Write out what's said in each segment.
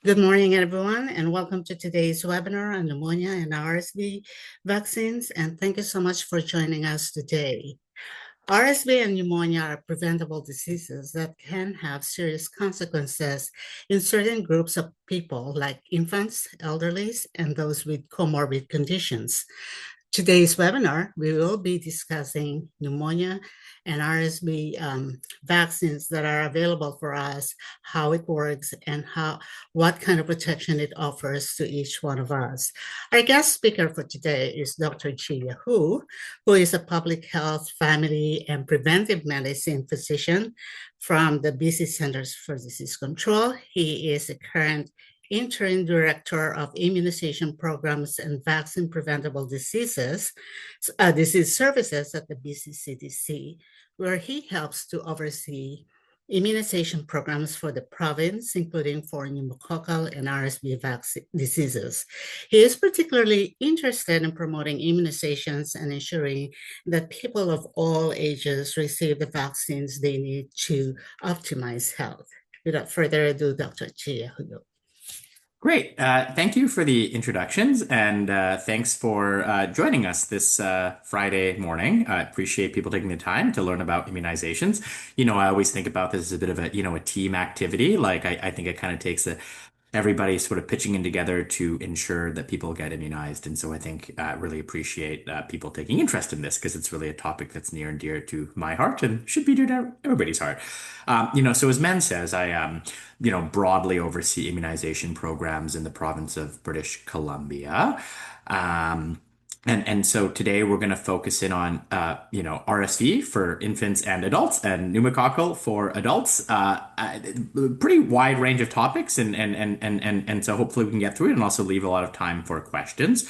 Good morning, everyone, and welcome to today's webinar on pneumonia and RSV vaccines. And thank you so much for joining us today. RSV and pneumonia are preventable diseases that can have serious consequences in certain groups of people, like infants, elderly, and those with comorbid conditions. Today's webinar, we will be discussing pneumonia and RSV vaccines that are available for us, how it works, and what kind of protection it offers to each one of us. Our guest speaker for today is Dr. Chia Hu, who is a public health, family, and preventive medicine physician from the BC Centers for Disease Control. He is a current interim director of immunization programs and vaccine preventable disease services at the BC CDC, where he helps to oversee immunization programs for the province, including for pneumococcal and RSV diseases. He is particularly interested in promoting immunizations and ensuring that people of all ages receive the vaccines they need to optimize health. Without further ado, Dr. Chia. Great. Thank you for the introductions and thanks for joining us this Friday morning. I appreciate people taking the time to learn about immunizations. I always think about this as a bit of a team activity. Like I think it kind of takes everybody sort of pitching in together to ensure that people get immunized. And so I think really appreciate people taking interest in this because it's really a topic that's near and dear to my heart and should be dear to everybody's heart. So as Men says, I broadly oversee immunization programs in the province of British Columbia. Um, and so today we're going to focus in on, RSV for infants and adults and pneumococcal for adults. Pretty wide range of topics. And so hopefully we can get through it and also leave a lot of time for questions.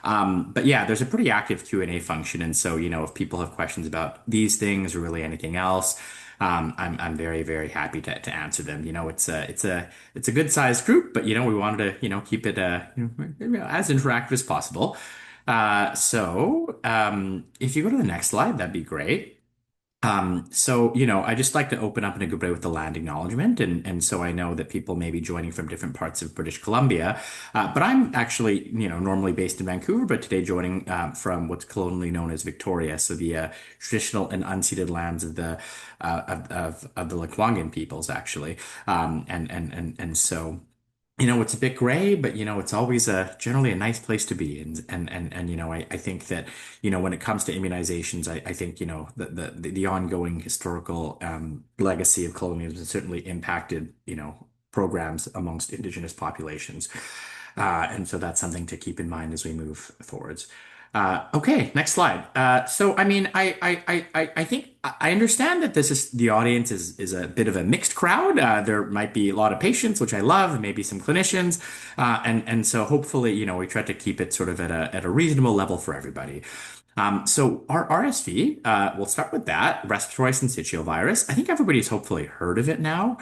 But yeah, there's a pretty active Q&A function. And so, if people have questions about these things or really anything else, I'm very, very happy to answer them. It's a good sized group, but we wanted to, keep it, as interactive as possible. If you go to the next slide, that'd be great. I just like to open up in a good way with the land acknowledgement. And so I know that people may be joining from different parts of British Columbia. But I'm actually, normally based in Vancouver, but today joining from what's colonially known as Victoria. So the traditional and unceded lands of the Lekwungen peoples, actually. It's a bit gray, but it's always generally a nice place to be. I think that, when it comes to immunizations, I think, the ongoing historical legacy of colonialism has certainly impacted, programs amongst indigenous populations. And so that's something to keep in mind as we move forwards. Okay, next slide. I think I understand that the audience is a bit of a mixed crowd. There might be a lot of patients, which I love, maybe some clinicians, and so hopefully, we try to keep it sort of at a reasonable level for everybody. So our RSV, we'll start with that, respiratory syncytial virus. I think everybody's hopefully heard of it now.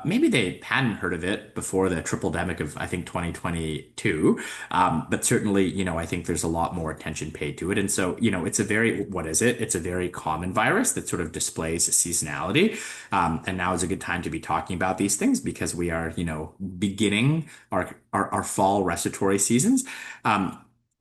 Maybe they hadn't heard of it before the triple demic of, I think, 2022. But certainly, I think there's a lot more attention paid to it. And so, what is it? It's a very common virus that sort of displays seasonality. And now is a good time to be talking about these things because we are, beginning our fall respiratory seasons.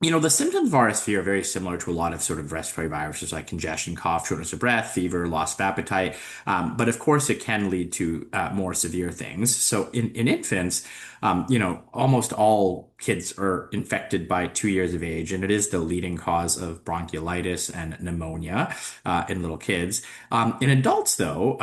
The symptoms of RSV are very similar to a lot of sort of respiratory viruses like congestion, cough, shortness of breath, fever, loss of appetite. But of course, it can lead to more severe things. So in infants, almost all kids are infected by 2 years of age, and it is the leading cause of bronchiolitis and pneumonia in little kids. In adults, though,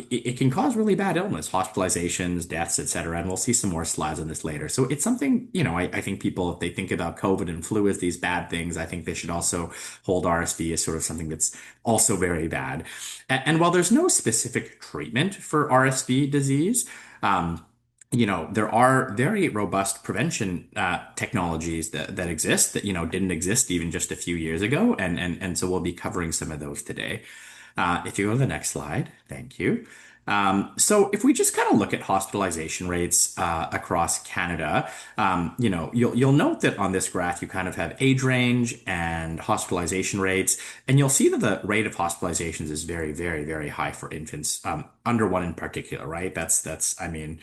it can cause really bad illness, hospitalizations, deaths, etc. And we'll see some more slides on this later. So it's something, I think people, if they think about COVID and flu as these bad things, I think they should also hold RSV as sort of something that's also very bad. And while there's no specific treatment for RSV disease, there are very robust prevention technologies that exist that, didn't exist even just a few years ago. And so we'll be covering some of those today. If you go to the next slide, thank you. So if we just kind of look at hospitalization rates across Canada, you'll note that on this graph you kind of have age range and hospitalization rates, and you'll see that the rate of hospitalizations is very, very, very high for infants, under one in particular, right? I mean,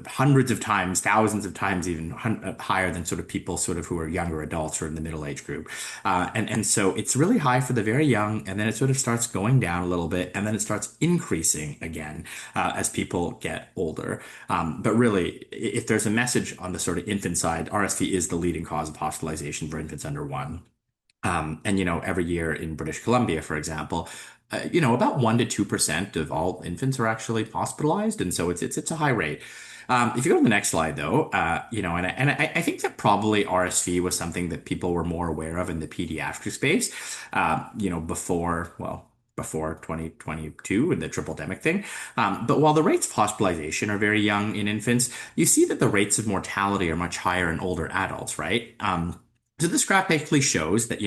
hundreds of times, thousands of times, even higher than sort of people sort of who are younger adults or in the middle age group. And so it's really high for the very young, and then it sort of starts going down a little bit, and then it starts increasing again as people get older. But really, if there's a message on the sort of infant side, RSV is the leading cause of hospitalization for infants under one. And every year in British Columbia, for example, about 1 to 2% of all infants are actually hospitalized, and so it's a high rate. If you go to the next slide, though, and I think that probably RSV was something that people were more aware of in the pediatric space, before 2022 and the triple demic thing. But while the rates of hospitalization are very young in infants, you see that the rates of mortality are much higher in older adults, right? So this graph basically shows that,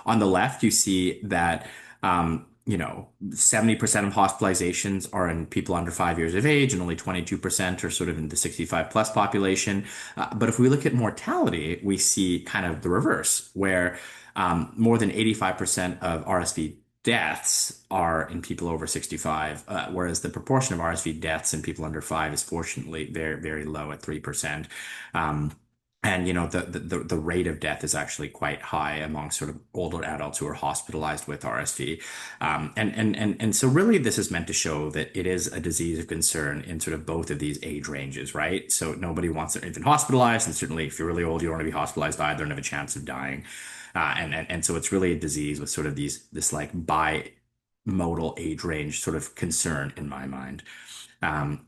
on the left, you see that, 70% of hospitalizations are in people under 5 years of age, and only 22% are sort of in the 65 plus population. But if we look at mortality, we see kind of the reverse, where more than 85% of RSV deaths are in people over 65, whereas the proportion of RSV deaths in people under 5 is fortunately very, very low at 3%. Um, and the rate of death is actually quite high among sort of older adults who are hospitalized with RSV. And so really this is meant to show that it is a disease of concern in sort of both of these age ranges, right? So nobody wants their infant hospitalized, and certainly if you're really old, you don't want to be hospitalized either and have a chance of dying. And so it's really a disease with sort of this like bimodal age range sort of concern in my mind.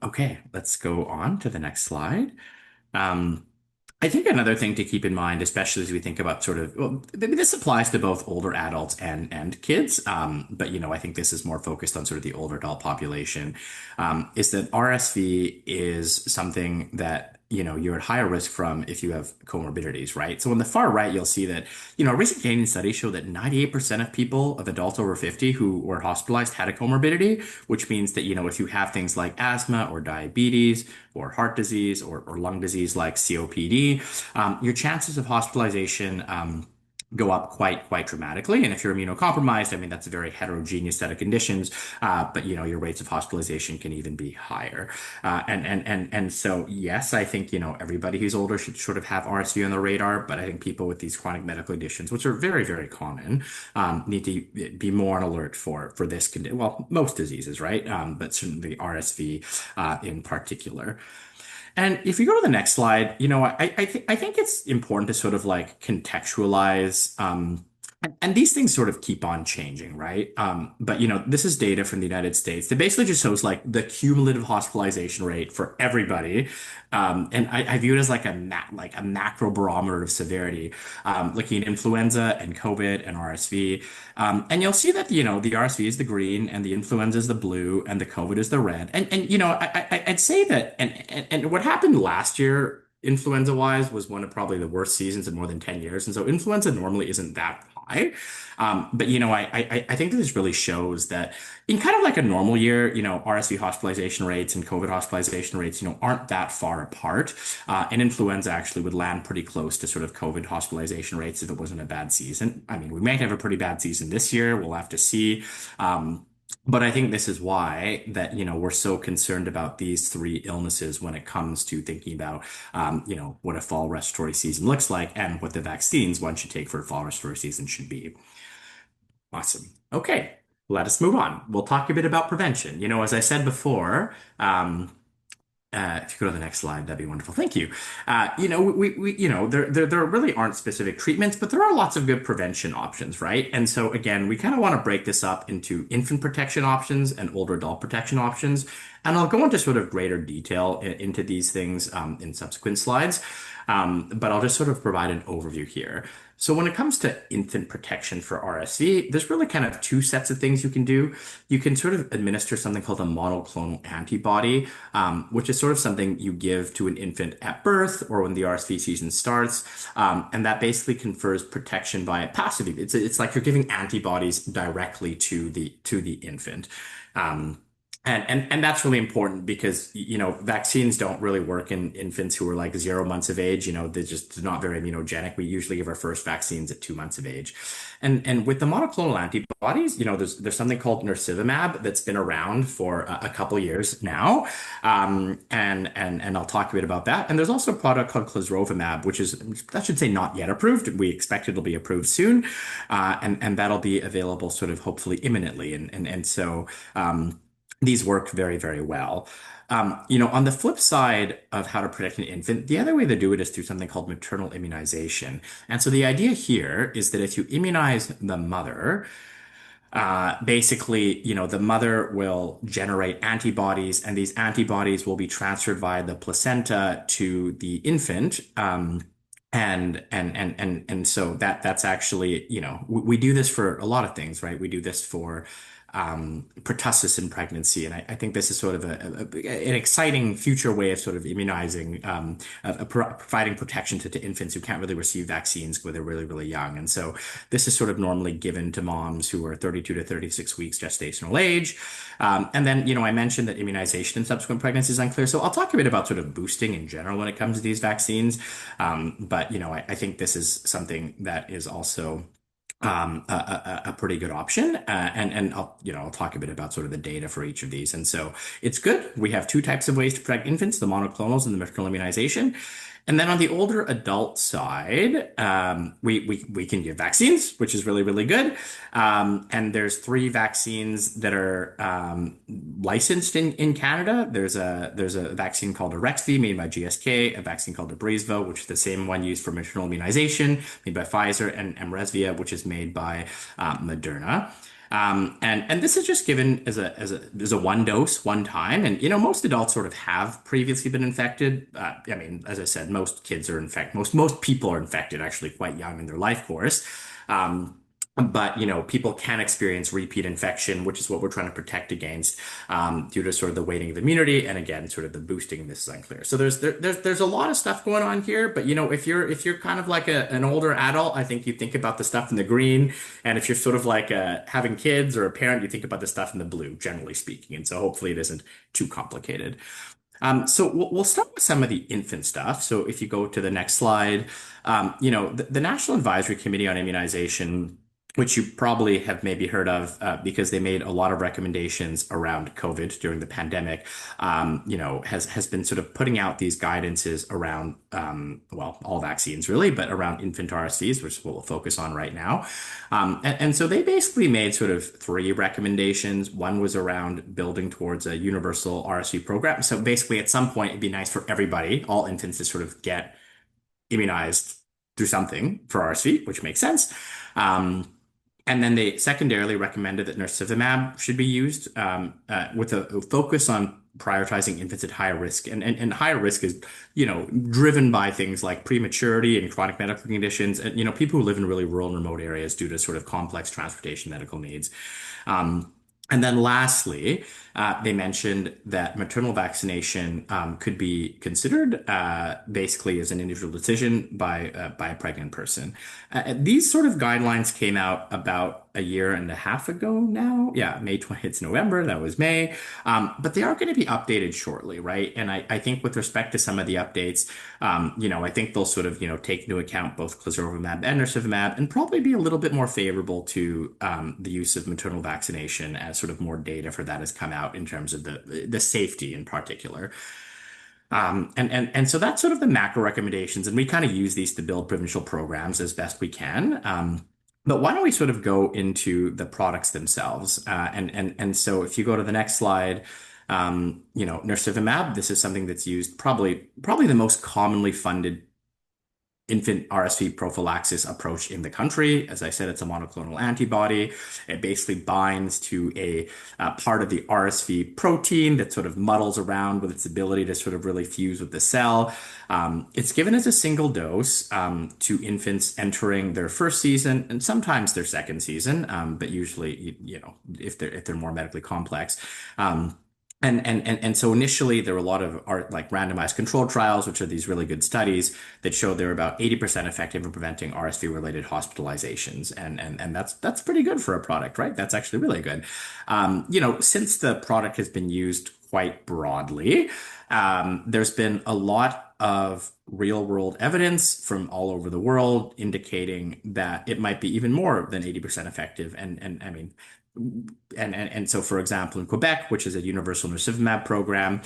Okay, let's go on to the next slide. Um, I think another thing to keep in mind, especially as we think about sort of, well, maybe this applies to both older adults and kids, but I think this is more focused on sort of the older adult population, is that RSV is something that you're at higher risk from if you have comorbidities, right? So on the far right, you'll see that a recent Canadian study showed that 98% of people of adults over 50 who were hospitalized had a comorbidity, which means that if you have things like asthma or diabetes or heart disease or lung disease like COPD, your chances of hospitalization go up quite dramatically. And if you're immunocompromised, I mean that's a very heterogeneous set of conditions, but your rates of hospitalization can even be higher. And so yes, I think everybody who's older should sort of have RSV on their radar, but I think people with these chronic medical conditions, which are very very common, need to be more on alert for this condition. Well, most diseases, right? But certainly RSV in particular. And if you go to the next slide, I think it's important to sort of like contextualize, and these things sort of keep on changing, right? But this is data from the United States that basically just shows like the cumulative hospitalization rate for everybody, and I view it as like like a macro barometer of severity, looking at influenza and COVID and RSV, and you'll see that the RSV is the green and the influenza is the blue and the COVID is the red, and I'd say that, and what happened last year. Influenza wise was one of probably the worst seasons in more than 10 years. And so influenza normally isn't that high. But I think this really shows that in kind of like a normal year, RSV hospitalization rates and COVID hospitalization rates, aren't that far apart. And influenza actually would land pretty close to sort of COVID hospitalization rates if it wasn't a bad season. I mean, we might have a pretty bad season this year. We'll have to see. But I think this is why that, we're so concerned about these three illnesses when it comes to thinking about, what a fall respiratory season looks like and what the vaccines one should take for a fall respiratory season should be. Awesome. Okay, let us move on. We'll talk a bit about prevention. As I said before, if you go to the next slide, that'd be wonderful. Thank you. There really aren't specific treatments, but there are lots of good prevention options, right? And so again, we kind of want to break this up into infant protection options and older adult protection options. And I'll go into sort of greater detail into these things in subsequent slides. But I'll just sort of provide an overview here. So when it comes to infant protection for RSV, there's really kind of two sets of things you can do. You can sort of administer something called a monoclonal antibody, which is sort of something you give to an infant at birth or when the RSV season starts. And that basically confers protection by passive. It's like you're giving antibodies directly to the infant. And that's really important because vaccines don't really work in infants who are like 0 months of age. They're not very immunogenic. We usually give our first vaccines at 2 months of age. And with the monoclonal antibodies, there's something called nirsevimab that's been around for a couple years now. And I'll talk a bit about that. And there's also a product called clesrovimab, which is, I should say, not yet approved. We expect it'll be approved soon. And that'll be available sort of hopefully imminently. And so these work very, very well. On the flip side of how to protect an infant, the other way to do it is through something called maternal immunization. And so the idea here is that if you immunize the mother, basically, the mother will generate antibodies, and these antibodies will be transferred via the placenta to the infant. And so that's actually, we do this for a lot of things, right? We do this for pertussis in pregnancy, and I think this is sort of an exciting future way of sort of immunizing, providing protection to infants who can't really receive vaccines when they're really, really young. And so this is sort of normally given to moms who are 32 to 36 weeks gestational age. And then, I mentioned that immunization in subsequent pregnancy is unclear. So I'll talk a bit about sort of boosting in general when it comes to these vaccines. But, I think this is something that is also a pretty good option. And I'll talk a bit about sort of the data for each of these. And so it's good. We have two types of ways to protect infants, the monoclonals and the maternal immunization. And then on the older adult side, we can give vaccines, which is really, really good. And there's three vaccines that are licensed in Canada. There's a vaccine called Arexvy made by GSK, a vaccine called Abrysvo, which is the same one used for maternal immunization, made by Pfizer, and Mrezvia, which is made by Moderna. And this is just given as a one dose, one time. And most adults sort of have previously been infected. I mean, as I said, most kids are infected. Most people are infected actually quite young in their life course. But people can experience repeat infection, which is what we're trying to protect against, due to sort of the waning of immunity, and again, sort of the boosting. This is unclear. So there's a lot of stuff going on here. But if you're kind of like an older adult, I think you think about the stuff in the green, and if you're sort of like having kids or a parent, you think about the stuff in the blue, generally speaking. And so hopefully it isn't too complicated. So we'll start with some of the infant stuff. So if you go to the next slide, the National Advisory Committee on Immunization, which you probably have maybe heard of, because they made a lot of recommendations around COVID during the pandemic, has been sort of putting out these guidances around, well, all vaccines really, but around infant RSVs, which is what we'll focus on right now. And so they basically made sort of three recommendations. One was around building towards a universal RSV program. So basically, at some point, it'd be nice for everybody, all infants, to sort of get immunized through something for RSV, which makes sense. And then they secondarily recommended that nirsevimab should be used, with a focus on prioritizing infants at higher risk. And higher risk is, driven by things like prematurity and chronic medical conditions, and, people who live in really rural and remote areas due to sort of complex transportation medical needs. And then lastly, they mentioned that maternal vaccination could be considered, basically as an individual decision by a pregnant person. These sort of guidelines came out about a year and a half ago now. Yeah, May 20th, it's November, that was May. But they are going to be updated shortly, right? And I think with respect to some of the updates, I think they'll sort of, take into account both clesrovimab and nirsevimab, and probably be a little bit more favorable to the use of maternal vaccination, as sort of more data for that has come out in terms of the safety in particular. And so that's sort of the macro recommendations, and we kind of use these to build provincial programs as best we can. But why don't we sort of go into the products themselves? And so if you go to the next slide, nirsevimab, this is something that's used probably the most commonly funded infant RSV prophylaxis approach in the country. As I said, it's a monoclonal antibody. It basically binds to a part of the RSV protein that sort of muddles around with its ability to sort of really fuse with the cell. It's given as a single dose to infants entering their first season and sometimes their second season, but usually, if they're more medically complex. And so initially there were a lot of art like randomized control trials, which are these really good studies that showed they were about 80% effective in preventing RSV related hospitalizations. And that's pretty good for a product, right? That's actually really good. Since the product has been used quite broadly, there's been a lot of real world evidence from all over the world indicating that it might be even more than 80% effective. And I mean, and so, for example, in Quebec, which is a universal nursivimab program,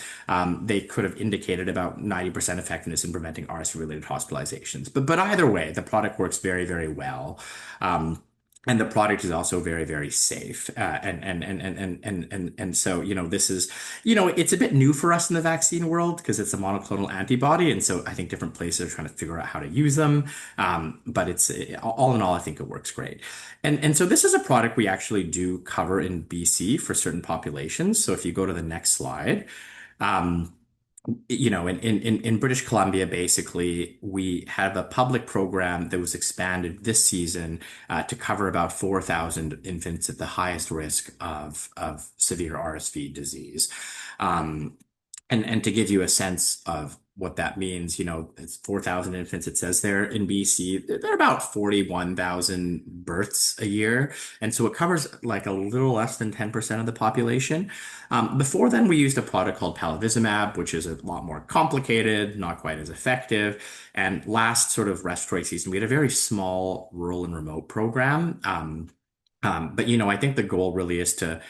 they could have indicated about 90% effectiveness in preventing RSV-related hospitalizations. But either way, the product works very, very well. Um, and the product is also very, very safe. And so, this is, it's a bit new for us in the vaccine world because it's a monoclonal antibody. And so I think different places are trying to figure out how to use them. But it's all in all, I think it works great. And so this is a product we actually do cover in BC for certain populations. So if you go to the next slide, um, in British Columbia, basically, we have a public program that was expanded this season to cover about 4,000 infants at the highest risk of severe RSV disease. Um, and to give you a sense of what that means, it's 4,000 infants, it says there in BC. They're about 41,000 births a year. And so it covers like a little less than 10% of the population. Before then, we used a product called palivizumab, which is a lot more complicated, not quite as effective. And last sort of respiratory season, we had a very small rural and remote program. But I think the goal really is to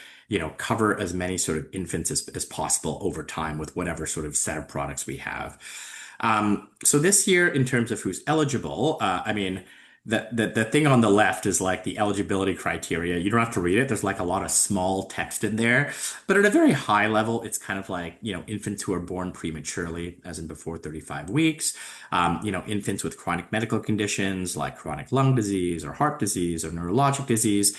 cover as many sort of infants as possible over time with whatever sort of set of products we have. So this year, in terms of who's eligible, I mean, the thing on the left is like the eligibility criteria. You don't have to read it. There's like a lot of small text in there. But at a very high level, it's kind of like, infants who are born prematurely, as in before 35 weeks, infants with chronic medical conditions like chronic lung disease or heart disease or neurologic disease.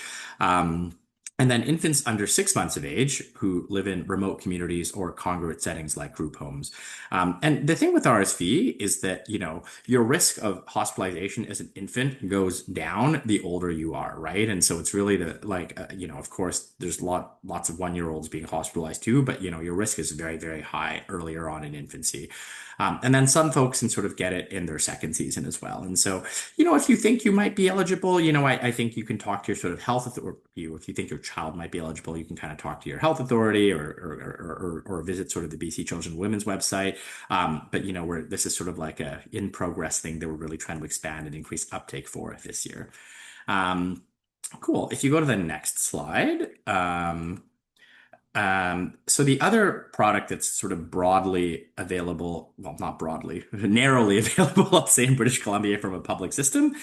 And then infants under 6 months of age who live in remote communities or congregate settings like group homes. And the thing with RSV is that, your risk of hospitalization as an infant goes down the older you are, right? And so it's really of course, there's lots of 1-year-olds being hospitalized too, but, your risk is very, very high earlier on in infancy. And then some folks can sort of get it in their second season as well. And so, if you think you might be eligible, I think you can talk to your sort of or if you think your child might be eligible, you can kind of talk to your health authority or visit sort of the BC Children and Women's website. But where this is sort of like a in progress thing that we're really trying to expand and increase uptake for this year. Cool. If you go to the next slide, so the other product that's sort of broadly available, well, not broadly, narrowly available, let's say in British Columbia from a public system,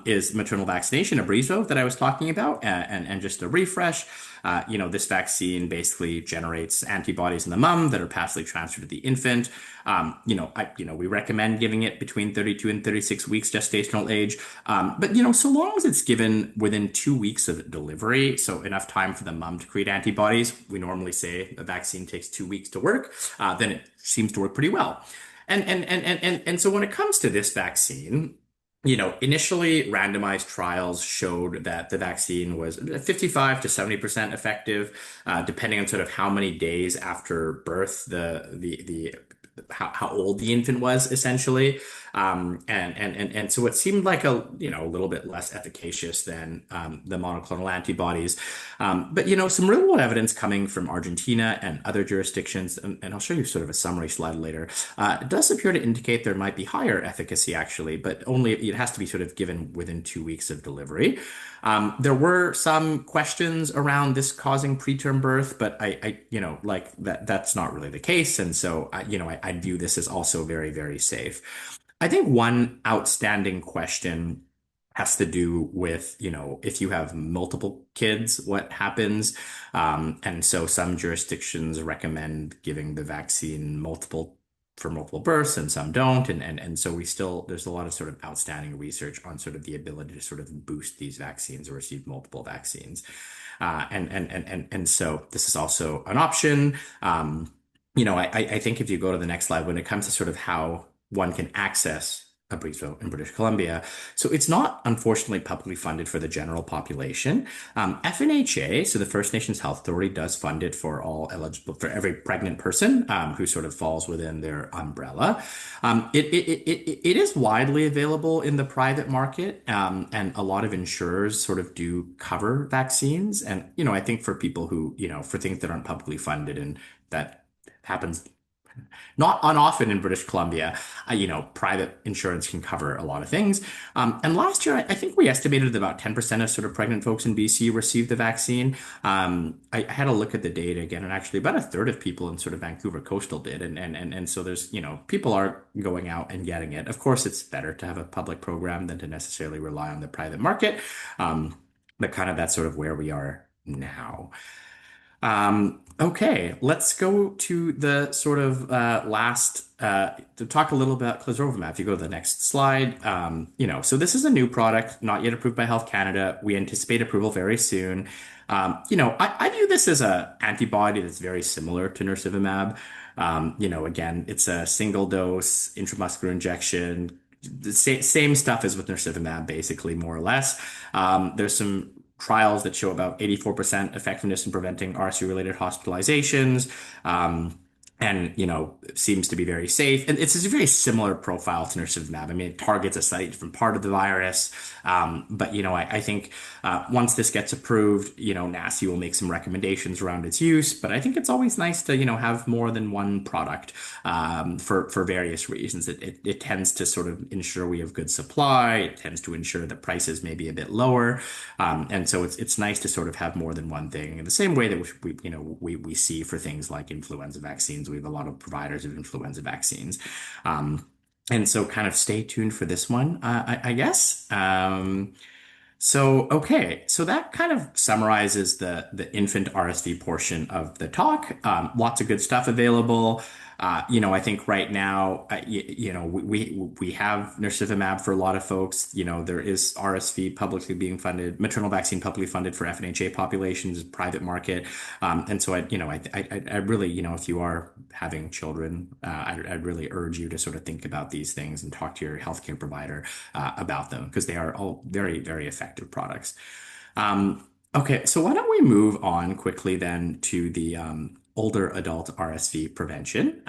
is maternal vaccination, Abrysvo, that I was talking about. And just a refresh, this vaccine basically generates antibodies in the mom that are passively transferred to the infant. We recommend giving it between 32 and 36 weeks gestational age. But so long as it's given within 2 weeks of delivery, so enough time for the mom to create antibodies, we normally say a vaccine takes 2 weeks to work, then it seems to work pretty well. And so when it comes to this vaccine, initially randomized trials showed that the vaccine was 55 to 70% effective, depending on sort of how many days after birth the how old the infant was essentially. And so it seemed like a little bit less efficacious than the monoclonal antibodies. But some real world evidence coming from Argentina and other jurisdictions, and I'll show you sort of a summary slide later, does appear to indicate there might be higher efficacy actually, but only it has to be sort of given within 2 weeks of delivery. There were some questions around this causing preterm birth, but that's not really the case. And so I view this as also very, very safe. I think one outstanding question has to do with, if you have multiple kids, what happens? And so some jurisdictions recommend giving the vaccine for multiple births and some don't. And so there's a lot of sort of outstanding research on sort of the ability to sort of boost these vaccines or receive multiple vaccines. And so this is also an option. I think if you go to the next slide, when it comes to sort of how one can access Breezeville in British Columbia. So it's not, unfortunately, publicly funded for the general population. FNHA, so the First Nations Health Authority, does fund it for all eligible, for every pregnant person who sort of falls within their umbrella. It is widely available in the private market, and a lot of insurers sort of do cover vaccines. And, I think for people who, for things that aren't publicly funded and that happens not unoften in British Columbia. Private insurance can cover a lot of things. And last year, I think we estimated that about 10% of sort of pregnant folks in BC received the vaccine. I had a look at the data again, and actually about a third of people in sort of Vancouver coastal did. And so there's, people are going out and getting it. Of course, it's better to have a public program than to necessarily rely on the private market. But kind of that's sort of where we are now. Okay, let's go to the sort of last to talk a little about Clozaril. If you go to the next slide, so this is a new product, not yet approved by Health Canada. We anticipate approval very soon. I view this as a antibody that's very similar to nirsevimab. Again, it's a single dose intramuscular injection. The same stuff as with nirsevimab, basically, more or less. There's some trials that show about 84% effectiveness in preventing RSV-related hospitalizations. And seems to be very safe, and it's a very similar profile to nirsevimab. I mean, it targets a slightly different part of the virus, but I think once this gets approved, NACI will make some recommendations around its use. But I think it's always nice to have more than one product for various reasons. It tends to sort of ensure we have good supply. It tends to ensure that prices may be a bit lower, and so it's nice to sort of have more than one thing. In the same way that we see for things like influenza vaccines. We have a lot of providers of influenza vaccines. And so kind of stay tuned for this one, I guess. Okay. So that kind of summarizes the infant RSV portion of the talk. Lots of good stuff available. I think right now, we have nirsevimab for a lot of folks. There is RSV publicly being funded, maternal vaccine publicly funded for FNHA populations, private market. And so I really, if you are having children, I'd really urge you to sort of think about these things and talk to your healthcare provider about them, because they are all very, very effective products. Okay, so why don't we move on quickly then to the older adult RSV prevention.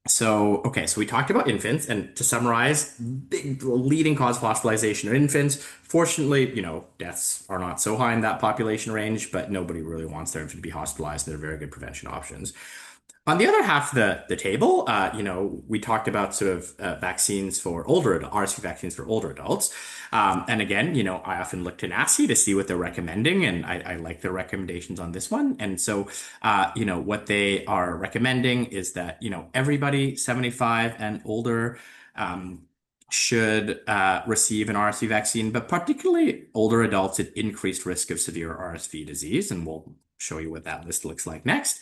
So we talked about infants, and to summarize, big leading cause of hospitalization in infants. Fortunately, deaths are not so high in that population range, but nobody really wants their infant to be hospitalized. They're very good prevention options. On the other half of the table, we talked about sort of vaccines for RSV vaccines for older adults. And again, I often look to NACI to see what they're recommending, and I like their recommendations on this one. And so, what they are recommending is that, everybody 75 and older should receive an RSV vaccine, but particularly older adults at increased risk of severe RSV disease. And we'll show you what that list looks like next.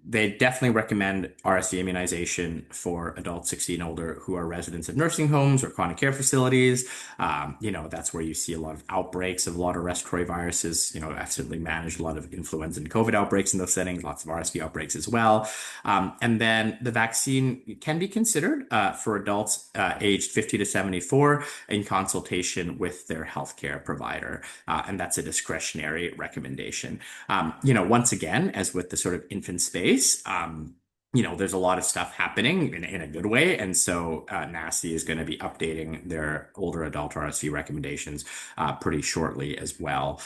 They definitely recommend RSV immunization for adults 60 and older who are residents of nursing homes or chronic care facilities. That's where you see a lot of outbreaks of a lot of respiratory viruses. I've certainly managed a lot of influenza and COVID outbreaks in those settings, lots of RSV outbreaks as well. And then the vaccine can be considered for adults aged 50 to 74 in consultation with their healthcare provider. And that's a discretionary recommendation. Once again, as with the sort of infant space, there's a lot of stuff happening in a good way. And so NACI is going to be updating their older adult RSV recommendations pretty shortly as well,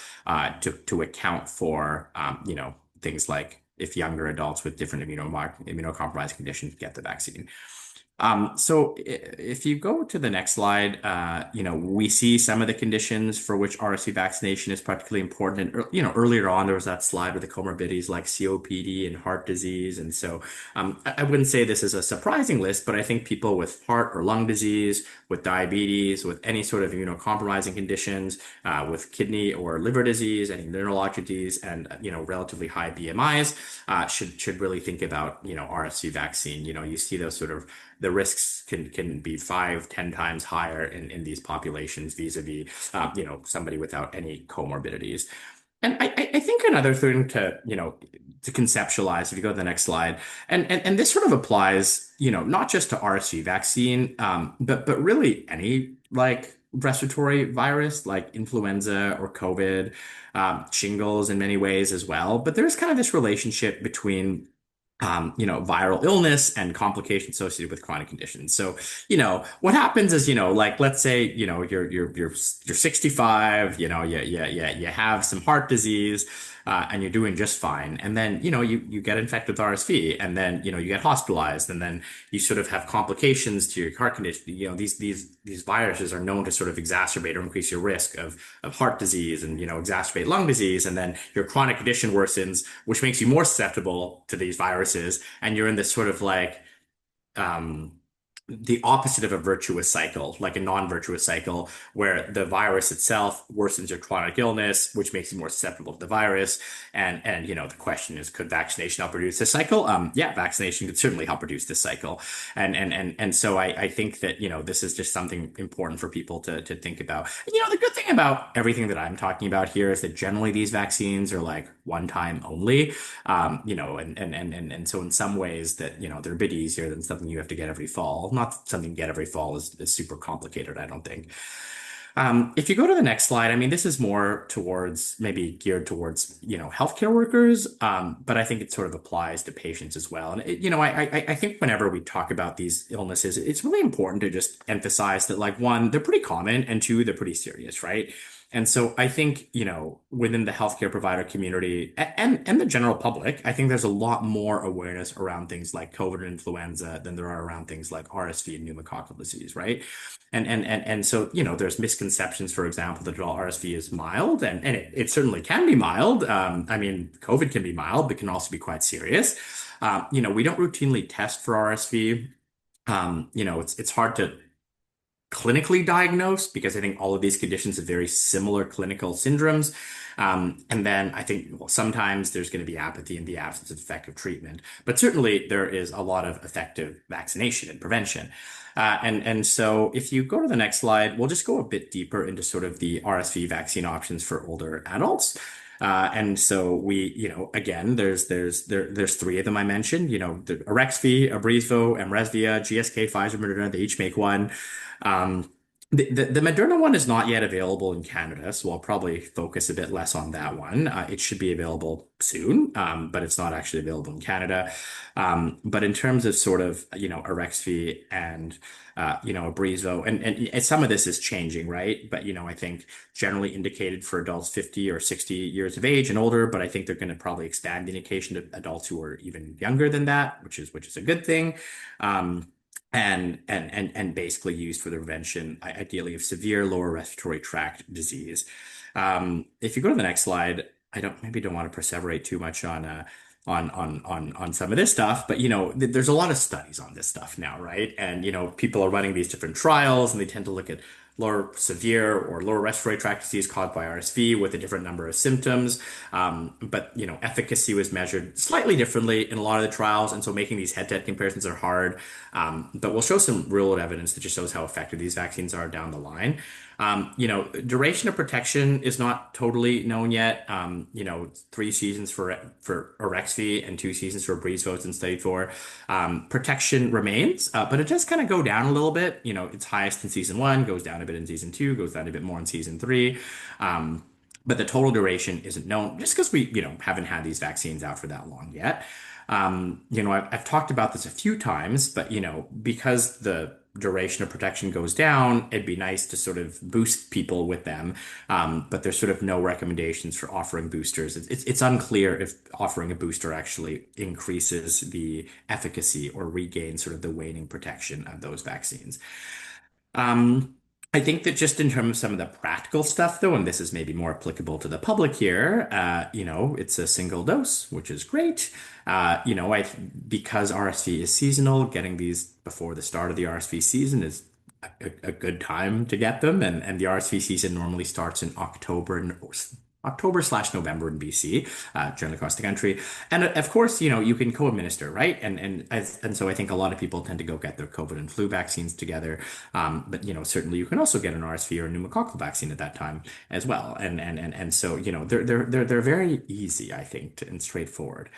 to account for, things like if younger adults with different immunocompromised conditions get the vaccine. So if you go to the next slide, we see some of the conditions for which RSV vaccination is particularly important. And, earlier on, there was that slide with the comorbidities like COPD and heart disease. And so I wouldn't say this is a surprising list, but I think people with heart or lung disease, with diabetes, with any sort of immunocompromising conditions, with kidney or liver disease, any neurologic disease, and, relatively high BMIs, should really think about, RSV vaccine. You see those sort of the risks can be 5-10 times higher in these populations vis-a-vis, somebody without any comorbidities. And I think another thing to, to conceptualize, if you go to the next slide, and this sort of applies, not just to RSV vaccine, but really any like respiratory virus like influenza or COVID, shingles in many ways as well. But there's kind of this relationship between viral illness and complications associated with chronic conditions. So, what happens is, like let's say, you're 65, you have some heart disease, and you're doing just fine. And then, you get infected with RSV, and then, you get hospitalized, and then you sort of have complications to your heart condition. These viruses are known to sort of exacerbate or increase your risk of heart disease and, exacerbate lung disease. And then your chronic condition worsens, which makes you more susceptible to these viruses. And you're in this sort of like, um, the opposite of a virtuous cycle, like a non-virtuous cycle, where the virus itself worsens your chronic illness, which makes you more susceptible to the virus. And the question is, could vaccination help reduce this cycle? Yeah, vaccination could certainly help reduce this cycle. And so I think that, this is just something important for people to think about. And, the good thing about everything that I'm talking about here is that generally these vaccines are like one time only. And so in some ways that, they're a bit easier than something you have to get every fall. Not something you get every fall is super complicated, I don't think. If you go to the next slide, I mean, this is more towards maybe geared towards, healthcare workers, but I think it sort of applies to patients as well. And, I think whenever we talk about these illnesses, it's really important to just emphasize that, like, one, they're pretty common, and two, they're pretty serious, right? And so I think, within the healthcare provider community and the general public, I think there's a lot more awareness around things like COVID and influenza than there are around things like RSV and pneumococcal disease, right? And so, there's misconceptions, for example, that RSV is mild, and it certainly can be mild. I mean, COVID can be mild, but can also be quite serious. We don't routinely test for RSV. It's hard to clinically diagnosed because I think all of these conditions have very similar clinical syndromes. And then I think, well, sometimes there's going to be apathy in the absence of effective treatment, but certainly there is a lot of effective vaccination and prevention. And so if you go to the next slide, we'll just go a bit deeper into sort of the RSV vaccine options for older adults. And so we, again, there's three of them I mentioned, the Arexvy, Abrezvo, Mrezvia, GSK, Pfizer, Moderna, they each make one. Um, the Moderna one is not yet available in Canada, so I'll probably focus a bit less on that one. It should be available soon, but it's not actually available in Canada. But in terms of sort of, Arexvy and, Abrezvo, and some of this is changing, right? But, I think generally indicated for adults 50 or 60 years of age and older, but I think they're going to probably expand the indication to adults who are even younger than that, which is a good thing. Um, and basically used for the prevention, ideally, of severe lower respiratory tract disease. If you go to the next slide, I don't want to perseverate too much on some of this stuff, but there's a lot of studies on this stuff now, right? And people are running these different trials, and they tend to look at lower severe or lower respiratory tract disease caused by RSV with a different number of symptoms. But efficacy was measured slightly differently in a lot of the trials, and so making these head-to-head comparisons are hard. But we'll show some real-world evidence that just shows how effective these vaccines are down the line. Duration of protection is not totally known yet. 3 seasons for Arexvy and 2 seasons for Abrezvo it's in study for. Protection remains, but it does kind of go down a little bit. It's highest in season one, goes down a bit in season two, goes down a bit more in season three. But the total duration isn't known just because we, haven't had these vaccines out for that long yet. I've talked about this a few times, but because the duration of protection goes down, it'd be nice to sort of boost people with them. But there's sort of no recommendations for offering boosters. It's unclear if offering a booster actually increases the efficacy or regains sort of the waning protection of those vaccines. Um, I think that just in terms of some of the practical stuff, though, and this is maybe more applicable to the public here, it's a single dose, which is great. Because RSV is seasonal, getting these before the start of the RSV season is a good time to get them. And the RSV season normally starts in October, October/November in BC, generally across the country. And of course, you can co-administer, right? And so I think a lot of people tend to go get their COVID and flu vaccines together. But certainly you can also get an RSV or a pneumococcal vaccine at that time as well. And so they're very easy, I think, and straightforward.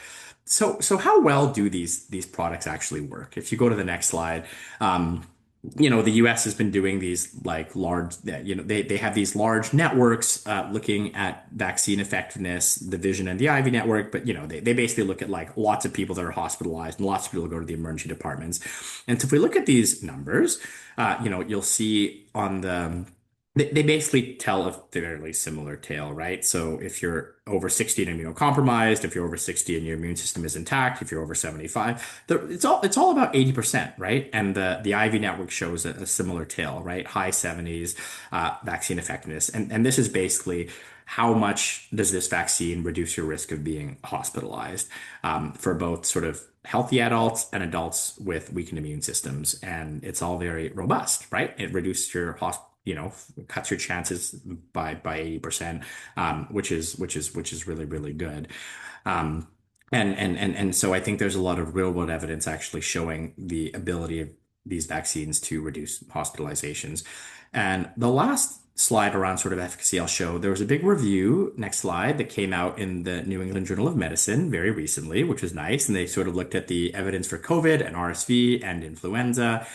So how well do these products actually work? If you go to the next slide, the US has been doing these like large, they have these large networks looking at vaccine effectiveness, the Vision and the Ivy network, but they basically look at like lots of people that are hospitalized and lots of people go to the emergency departments. And so if we look at these numbers, you'll see on they basically tell a fairly similar tale, right? So if you're over 60 and immunocompromised, if you're over 60 and your immune system is intact, if you're over 75, it's all about 80%, right? And the Ivy network shows a similar tale, right? High 70s vaccine effectiveness. And this is basically how much does this vaccine reduce your risk of being hospitalized for both sort of healthy adults and adults with weakened immune systems. And it's all very robust, right? It reduces your cuts your chances by 80%, which is really, really good. Um, and so I think there's a lot of real world evidence actually showing the ability of these vaccines to reduce hospitalizations. And the last slide around sort of efficacy I'll show, there was a big review, next slide, that came out in the New England Journal of Medicine very recently, which was nice. And they sort of looked at the evidence for COVID and RSV and influenza.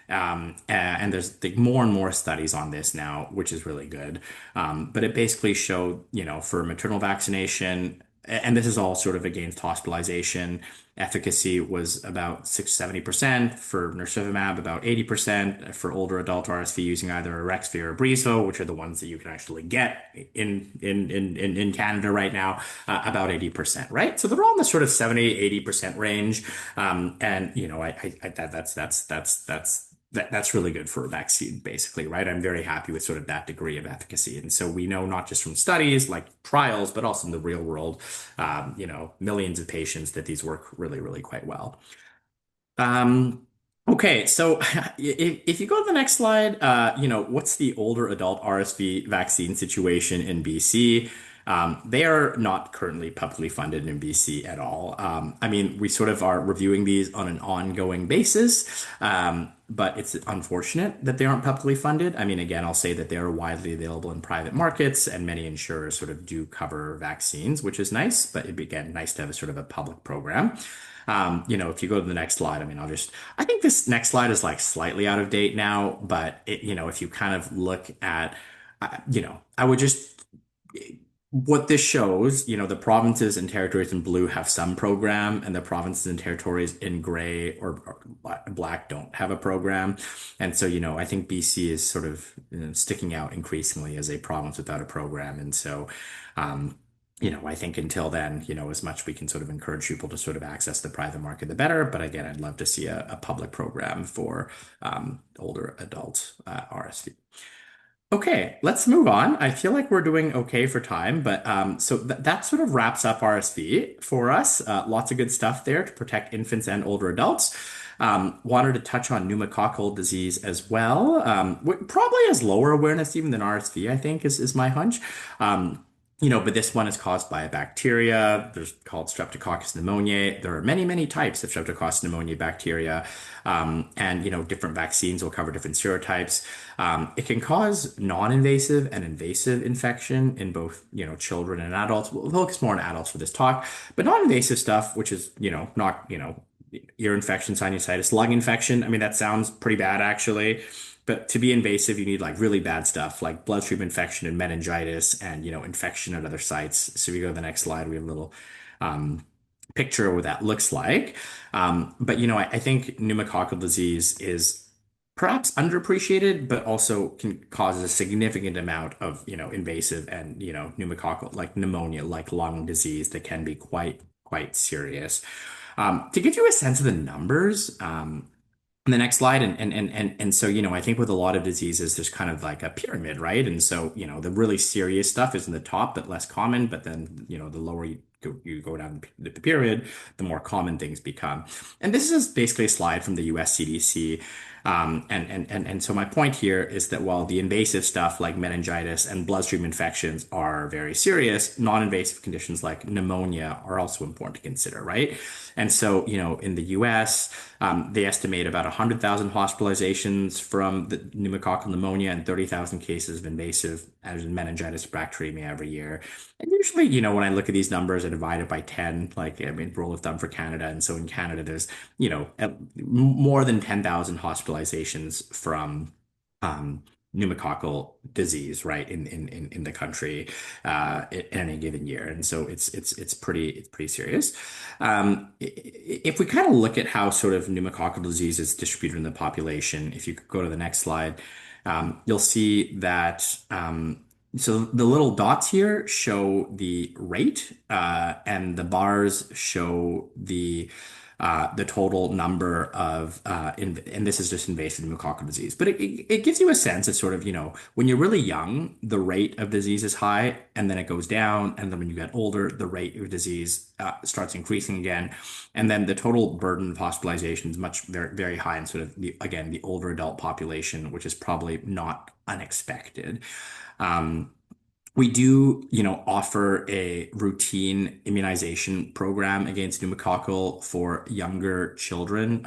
And there's like more and more studies on this now, which is really good. But it basically showed, for maternal vaccination, and this is all sort of against hospitalization, efficacy was about 70% for nirsevimab, about 80% for older adult RSV using either Arexvy or Abrysvo, which are the ones that you can actually get in Canada right now, about 80%, right? So they're all in the sort of 70-80% range. And that's really good for a vaccine, basically, right? I'm very happy with sort of that degree of efficacy. And so we know not just from studies like trials, but also in the real world, millions of patients that these work really, really quite well. Um, okay, so if you go to the next slide, what's the older adult RSV vaccine situation in BC? They are not currently publicly funded in BC at all. I mean, we sort of are reviewing these on an ongoing basis, but it's unfortunate that they aren't publicly funded. I mean, again, I'll say that they are widely available in private markets, and many insurers sort of do cover vaccines, which is nice, but it'd be, again, nice to have a sort of a public program. If you go to the next slide, I mean, I think this next slide is like slightly out of date now, but if you kind of look at, I would just, what this shows, the provinces and territories in blue have some program, and the provinces and territories in gray or black don't have a program. And so, I think BC is sort of sticking out increasingly as a province without a program. And so, I think until then, as much we can sort of encourage people to sort of access the private market, the better. But again, I'd love to see a public program for older adult RSV. Okay, let's move on. I feel like we're doing okay for time, but so that sort of wraps up RSV for us. Lots of good stuff there to protect infants and older adults. Wanted to touch on pneumococcal disease as well. Probably has lower awareness even than RSV, I think, is my hunch. But this one is caused by a bacteria. There's called Streptococcus pneumoniae. There are many, many types of Streptococcus pneumoniae bacteria. And different vaccines will cover different serotypes. It can cause non-invasive and invasive infection in both, children and adults. We'll focus more on adults for this talk, but non-invasive stuff, which is, not, ear infection, sinusitis, lung infection. I mean, that sounds pretty bad actually. But to be invasive, you need like really bad stuff like bloodstream infection and meningitis and, infection at other sites. So if you go to the next slide, we have a little picture of what that looks like. But, I think pneumococcal disease is perhaps underappreciated, but also can cause a significant amount of, invasive and, pneumococcal, like pneumonia, like lung disease that can be quite, quite serious. To give you a sense of the numbers, the next slide, and so I think with a lot of diseases there's kind of like a pyramid, right? And so the really serious stuff is in the top but less common, but then the lower you go down the pyramid, the more common things become. And this is basically a slide from the US CDC. And so my point here is that while the invasive stuff like meningitis and bloodstream infections are very serious, non-invasive conditions like pneumonia are also important to consider, right? And so, in the US, they estimate about 100,000 hospitalizations from the pneumococcal pneumonia and 30,000 cases of invasive as in meningitis bacteremia every year. And usually, when I look at these numbers, I divide it by 10, like, I mean, rule of thumb for Canada. And so in Canada, there's, more than 10,000 hospitalizations from um, pneumococcal disease, right, in the country in any given year. And so it's pretty serious. If we kind of look at how sort of pneumococcal disease is distributed in the population, if you could go to the next slide, you'll see that so the little dots here show the rate, and the bars show the total number of and this is just invasive pneumococcal disease, but it gives you a sense of sort of when you're really young, the rate of disease is high, and then it goes down, and then when you get older, the rate of disease starts increasing again, and then the total burden of hospitalization is much very very high in sort of the older adult population, which is probably not unexpected. Um, we do, offer a routine immunization program against pneumococcal for younger children,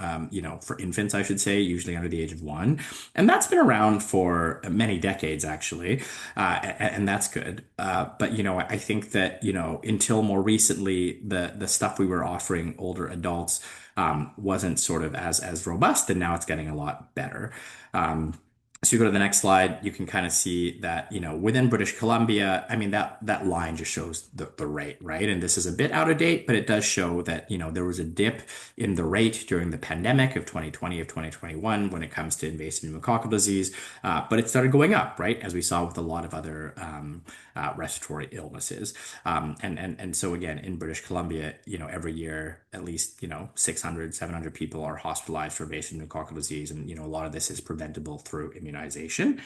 for infants, I should say, usually under the age of 1. And that's been around for many decades, actually. And that's good. But, I think that, until more recently, the stuff we were offering older adults wasn't sort of as robust, and now it's getting a lot better. So you go to the next slide, you can kind of see that, within British Columbia, I mean, that line just shows the rate, right? And this is a bit out of date, but it does show that, there was a dip in the rate during the pandemic of 2020, of 2021, when it comes to invasive pneumococcal disease. But it started going up, right? As we saw with a lot of other respiratory illnesses. And so again, in British Columbia, every year, at least, 600, 700 people are hospitalized for invasive pneumococcal disease. And, a lot of this is preventable through immunization.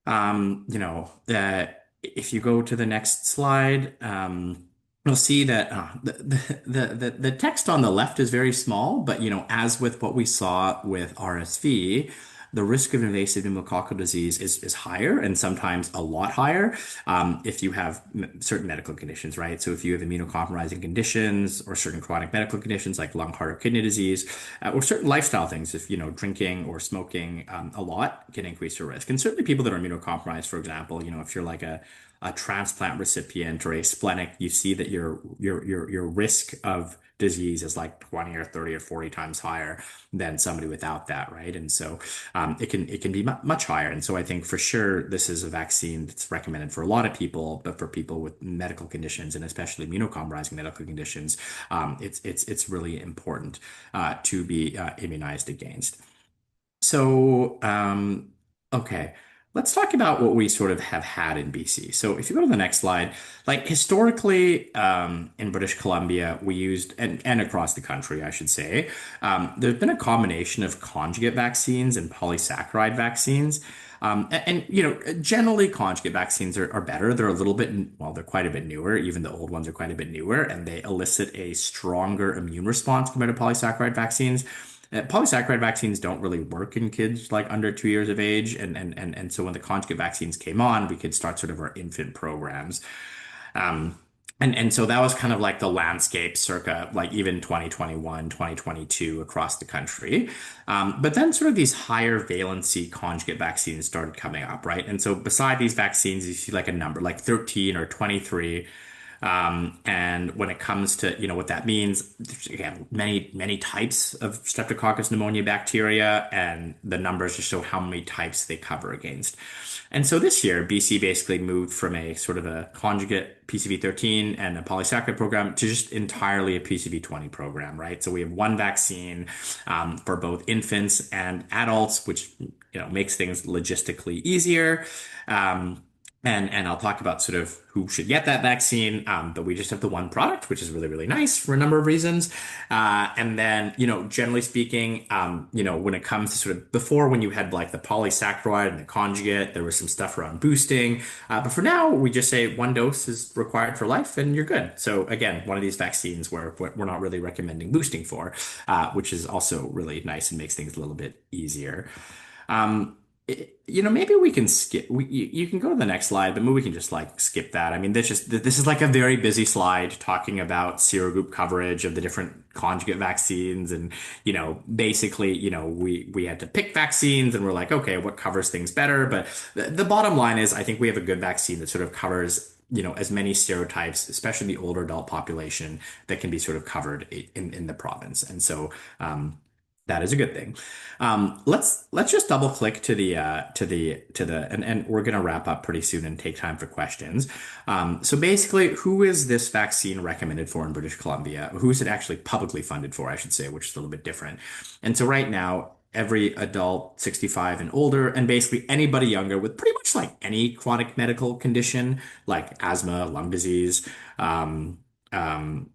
If you go to the next slide, you'll see that the text on the left is very small, but as with what we saw with RSV, the risk of invasive pneumococcal disease is higher, and sometimes a lot higher, if you have certain medical conditions, right? So if you have immunocompromising conditions or certain chronic medical conditions like lung, heart, or kidney disease, or certain lifestyle things, if drinking or smoking a lot can increase your risk. And certainly people that are immunocompromised, for example, if you're like a transplant recipient or a splenic, you see that your risk of disease is like 20 or 30 or 40 times higher than somebody without that, right? And so it can be much higher. And so I think for sure this is a vaccine that's recommended for a lot of people, but for people with medical conditions and especially immunocompromising medical conditions, it's really important to be immunized against. So, okay, let's talk about what we sort of have had in BC. So, if you go to the next slide, like historically, in British Columbia, we used, and across the country, I should say, there's been a combination of conjugate vaccines and polysaccharide vaccines. Generally, conjugate vaccines are better. They're a little bit, well, they're quite a bit newer. Even the old ones are quite a bit newer, and they elicit a stronger immune response compared to polysaccharide vaccines. Polysaccharide vaccines don't really work in kids like under 2 years of age. And so when the conjugate vaccines came on, we could start sort of our infant programs. And so that was kind of like the landscape circa like even 2021, 2022 across the country. But then sort of these higher valency conjugate vaccines started coming up, right? And so beside these vaccines, you see like a number like 13 or 23. And when it comes to, what that means, there's, again, many types of Streptococcus pneumonia bacteria, and the numbers just show how many types they cover against. And so this year, BC basically moved from a sort of a conjugate PCV13 and a polysaccharide program to just entirely a PCV20 program, right? So we have one vaccine for both infants and adults, which makes things logistically easier. And I'll talk about sort of who should get that vaccine. But we just have the one product, which is really, really nice for a number of reasons. And then, generally speaking, when it comes to sort of before when you had like the polysaccharide and the conjugate, there was some stuff around boosting. But for now, we just say one dose is required for life and you're good. So again, one of these vaccines where we're not really recommending boosting for, which is also really nice and makes things a little bit easier. Maybe we can skip. You can go to the next slide, but maybe we can just like skip that. I mean, this is like a very busy slide talking about serogroup coverage of the different conjugate vaccines, and basically, we had to pick vaccines, and we're like, okay, what covers things better? But the bottom line is, I think we have a good vaccine that sort of covers. As many serotypes, especially the older adult population, that can be sort of covered in the province, and so that is a good thing. Let's just double click to the and we're gonna wrap up pretty soon and take time for questions. So basically, who is this vaccine recommended for in British Columbia? Who is it actually publicly funded for, I should say, which is a little bit different. And so right now, every adult 65 and older, and basically anybody younger with pretty much like any chronic medical condition, like asthma, lung disease, um, um,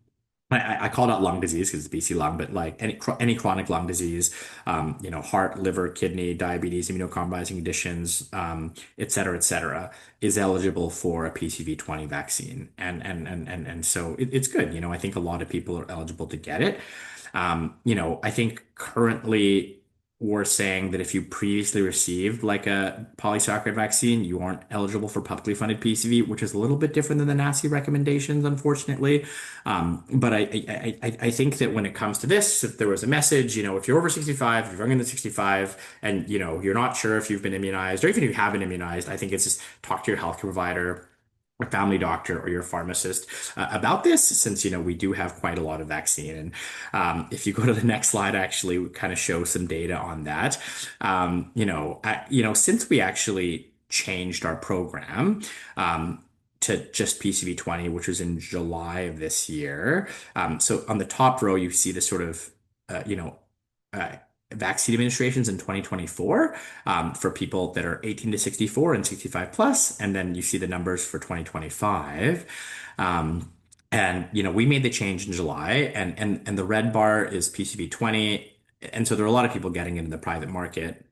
I called out lung disease because it's BC lung, but like any chronic lung disease, heart, liver, kidney, diabetes, immunocompromising conditions, et cetera, is eligible for a PCV20 vaccine. And so it's good. I think a lot of people are eligible to get it. I think currently we're saying that if you previously received like a polysaccharide vaccine, you aren't eligible for publicly funded PCV, which is a little bit different than the NACI recommendations, unfortunately. But I think that when it comes to this, if there was a message, if you're over 65, if you're younger than 65, and you're not sure if you've been immunized, or even if you haven't immunized, I think it's just talk to your healthcare provider, a family doctor, or your pharmacist about this, since we do have quite a lot of vaccine. And if you go to the next slide, actually, we kind of show some data on that. Since we actually changed our program. To just PCV20, which was in July of this year. So on the top row, you see the sort of, uh, vaccine administrations in 2024 for people that are 18 to 64 and 65 plus, and then you see the numbers for 2025. Um, and we made the change in July, and the red bar is PCV20, and so there are a lot of people getting into the private market.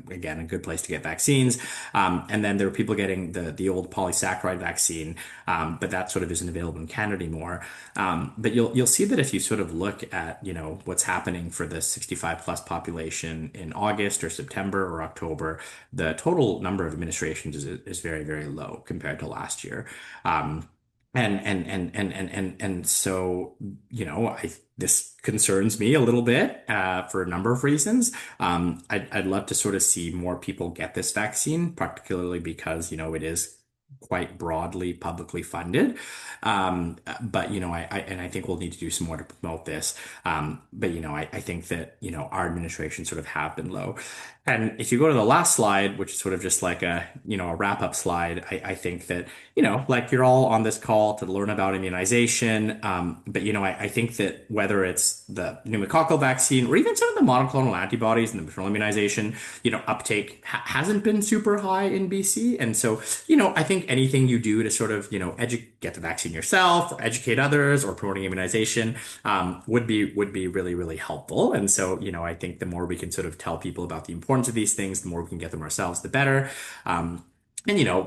Again, a good place to get vaccines. And then there are people getting the old polysaccharide vaccine, but that sort of isn't available in Canada anymore. But you'll see that if you sort of look at what's happening for the 65 plus population in August or September or October, the total number of administrations is very, very low compared to last year. And so this concerns me a little bit for a number of reasons. I'd love to sort of see more people get this vaccine, particularly because it is quite broadly publicly funded. But I think we'll need to do some more to promote this. But I think that our administration sort of have been low. And if you go to the last slide, which is sort of just like a wrap up slide, I think that like you're all on this call to learn about immunization. But I think that whether it's the pneumococcal vaccine or even some of the monoclonal antibodies and the maternal immunization, uptake hasn't been super high in BC. And so, I think anything you do to sort of, get the vaccine yourself or educate others or promoting immunization, would be really, really helpful. And so, I think the more we can sort of tell people about the importance of these things, the more we can get them ourselves, the better. And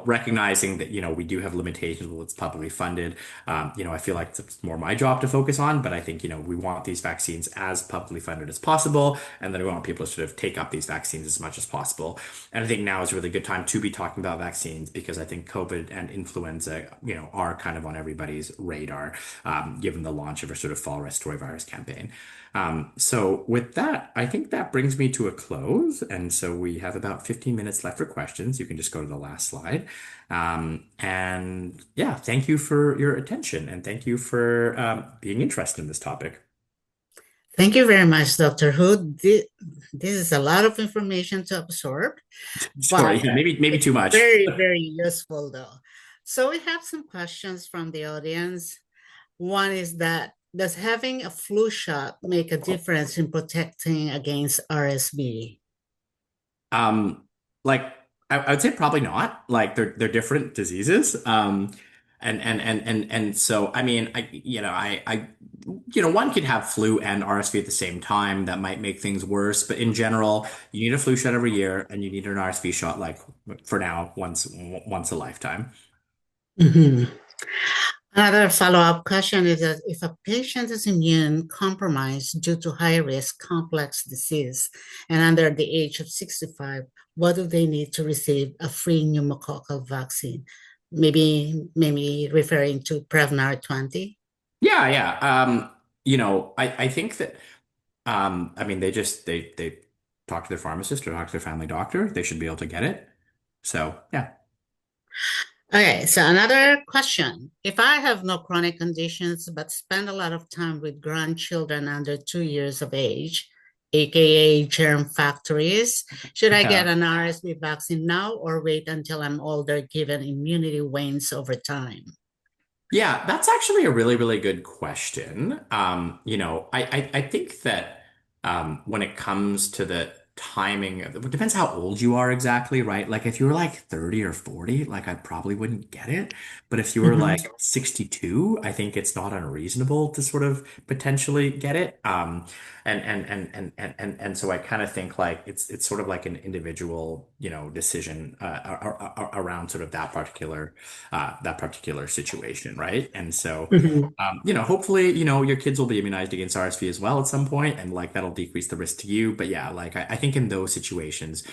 recognizing that we do have limitations when it's publicly funded. I feel like it's more my job to focus on, but I think we want these vaccines as publicly funded as possible, and then we want people to sort of take up these vaccines as much as possible. And I think now is a really good time to be talking about vaccines, because I think COVID and influenza are kind of on everybody's radar, given the launch of our sort of fall respiratory virus campaign. So with that, I think that brings me to a close. And so we have about 15 minutes left for questions. You can just go to the last slide. And yeah, thank you for your attention, and thank you for being interested in this topic. Thank you very much, Dr. Hood. This is a lot of information to absorb, Sorry, but yeah, maybe too much. very, very useful though. So we have some questions from the audience. One is that, does having a flu shot make a difference in protecting against RSV? Um, like I would say probably not. Like they're different diseases. And so I mean, one could have flu and RSV at the same time. That might make things worse. But in general, you need a flu shot every year, and you need an RSV shot, like for now, once a lifetime. Mhm. Another follow-up question is that if a patient is immune compromised due to high-risk complex disease and under the age of 65, what do they need to receive a free pneumococcal vaccine? Maybe referring to Prevnar 20. Yeah, yeah. I think that I mean they talk to their pharmacist or talk to their family doctor. They should be able to get it. So yeah. Okay, so another question. If I have no chronic conditions but spend a lot of time with grandchildren under 2 years of age, aka germ factories, should I get an RSV vaccine now or wait until I'm older given immunity wanes over time? Yeah, that's actually a really, really good question. I think that when it comes to the timing, it depends how old you are exactly, right? Like if you were like 30 or 40, like I probably wouldn't get it. But if you were Mhm, like 62, I think it's not unreasonable to sort of potentially get it. And so I kind of think like it's sort of like an individual, decision around sort of that particular situation, right? And so, mhm, hopefully, your kids will be immunized against RSV as well at some point, and like that'll decrease the risk to you. But yeah, like I think in those situations,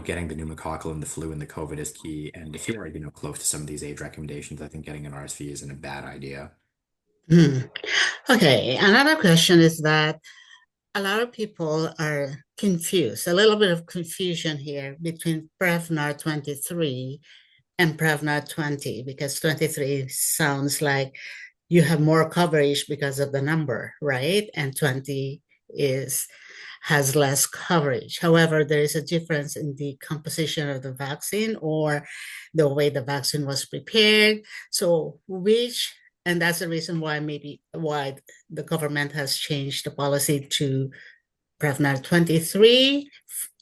getting the pneumococcal and the flu and the COVID is key. And if you're, close to some of these age recommendations, I think getting an RSV isn't a bad idea. mhm. Okay, another question is that a lot of people are confused, a little bit of confusion here between Prevnar 23 and Prevnar 20 because 23 sounds like you have more coverage because of the number, right? And 20 is has less coverage. However, there is a difference in the composition of the vaccine or the way the vaccine was prepared. So and that's the reason why maybe why the government has changed the policy to Prevnar 23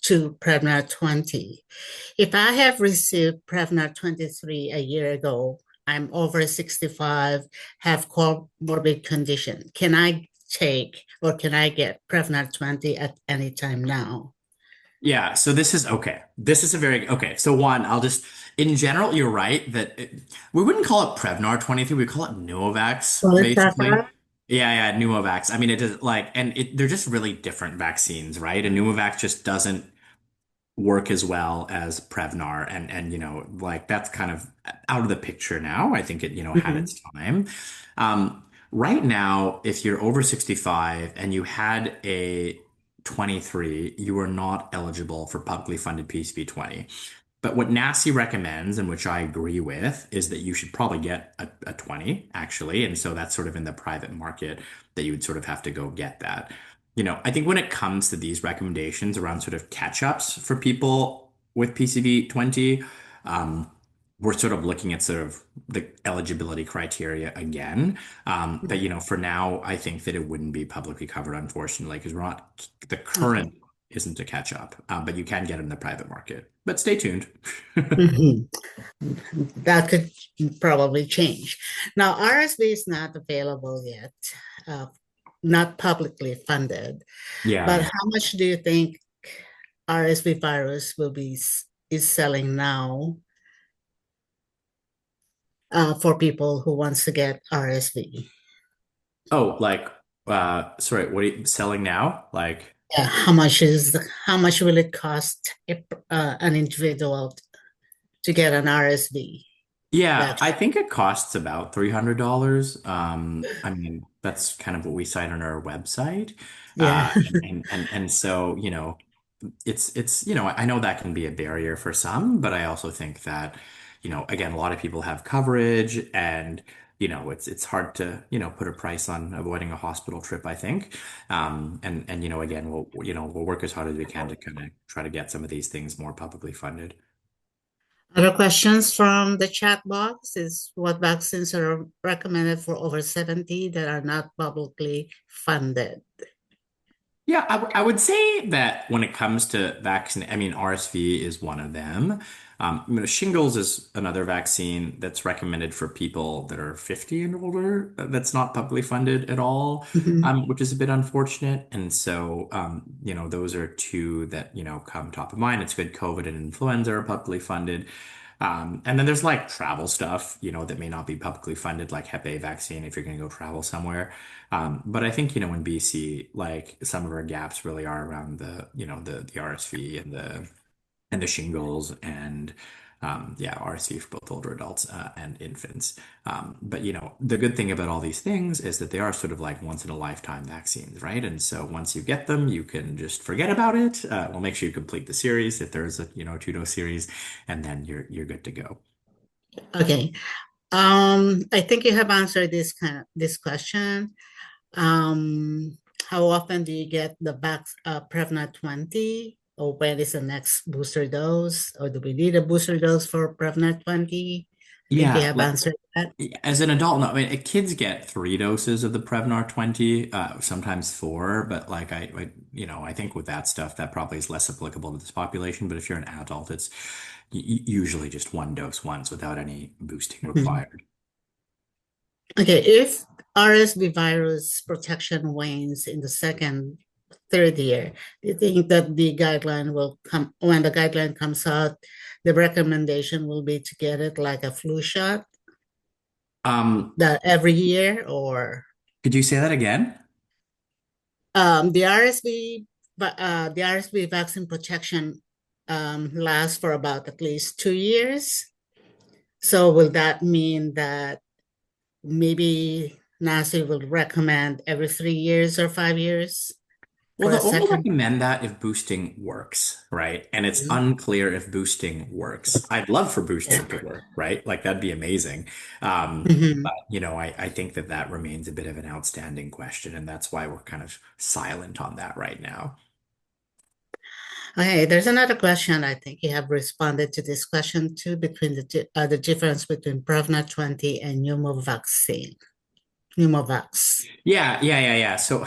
to Prevnar 20. If I have received Prevnar 23 a year ago, I'm over 65, have comorbid condition. Can I take or can I get Prevnar 20 at any time now? Yeah, so this is okay. This is a very okay. So one, in general, you're right that we wouldn't call it Prevnar 23, we call it Pneumovax, Well, it's basically. Prevnar. Yeah, Pneumovax. I mean, it is like, and they're just really different vaccines, right? And Pneumovax just doesn't work as well as Prevnar, and like that's kind of out of the picture now. I think it, had Mhm, its time. Right now, if you're over 65 and you had a 23, you are not eligible for publicly funded PCV 20. But what NACI recommends, and which I agree with, is that you should probably get a 20, actually. And so that's sort of in the private market that you would sort of have to go get that. I think when it comes to these recommendations around sort of catch-ups for people with PCV 20, um, we're sort of looking at sort of the eligibility criteria again. But for now, I think that it wouldn't be publicly covered, unfortunately, because the okay. current isn't a catch up, but you can get it in the private market. But stay tuned. Mhm. That could probably change. Now, RSV is not available yet, uh, not publicly funded. But Yeah. how much do you think RSV virus is selling now for people who wants to get RSV? Oh, like, sorry, what are you selling now? Like, Yeah, how much will it cost an individual to get an RSV yeah, I vaccine? think it costs about $300. I mean, that's kind of what we cite on our website. Yeah. And so, it's I know that can be a barrier for some, but I also think that again a lot of people have coverage, and it's hard to put a price on avoiding a hospital trip, I think. And again we'll work as hard as we can to kind of try to get some of these things more publicly funded. Other questions from the chat box is what vaccines are recommended for over 70 that are not publicly funded? Yeah, I would say that when it comes to vaccine, I mean, RSV is one of them. Shingles is another vaccine that's recommended for people that are 50 and older. That's not publicly funded at all, Mhm. which is a bit unfortunate. And so, those are two that, come top of mind. It's good. COVID and influenza are publicly funded. And then there's like travel stuff, that may not be publicly funded, like Hep A vaccine if you're going to go travel somewhere. But I think, in BC, like some of our gaps really are around the RSV and the shingles and yeah, RSV for both older adults and infants. But the good thing about all these things is that they are sort of like once in a lifetime vaccines, right? And so once you get them, you can just forget about it. We'll make sure you complete the series if there's a two-dose series, and then you're good to go. Okay. I think you have answered this question. How often do you get the Prevnar 20? Or when is the next booster dose? Or do we need a booster dose for Prevnar 20? I think you Yeah, have answered that. as an adult, no, I mean, kids get 3 doses of the Prevnar 20, sometimes four, but like I think with that stuff, that probably is less applicable to this population. But if you're an adult, it's usually just one dose once without any boosting Mhm. required. Okay, if RSV virus protection wanes in the third year, do you think that the guideline will come, when the guideline comes out, the recommendation will be to get it like a flu shot Um, that every year, or could you say that again? the the RSV vaccine protection lasts for about at least 2 years. So will that mean that maybe NASA will recommend every 3 years or 5 years Well, for a they'll only second? recommend that if boosting works, right? And it's unclear if boosting works. I'd love for boosting to work, right? Like that'd be amazing. Mhm. But I think that remains a bit of an outstanding question, and that's why we're kind of silent on that right now. Okay, there's another question. I think you have responded to this question too, between the difference between Prevnar 20 and Pneumovax. Yeah. So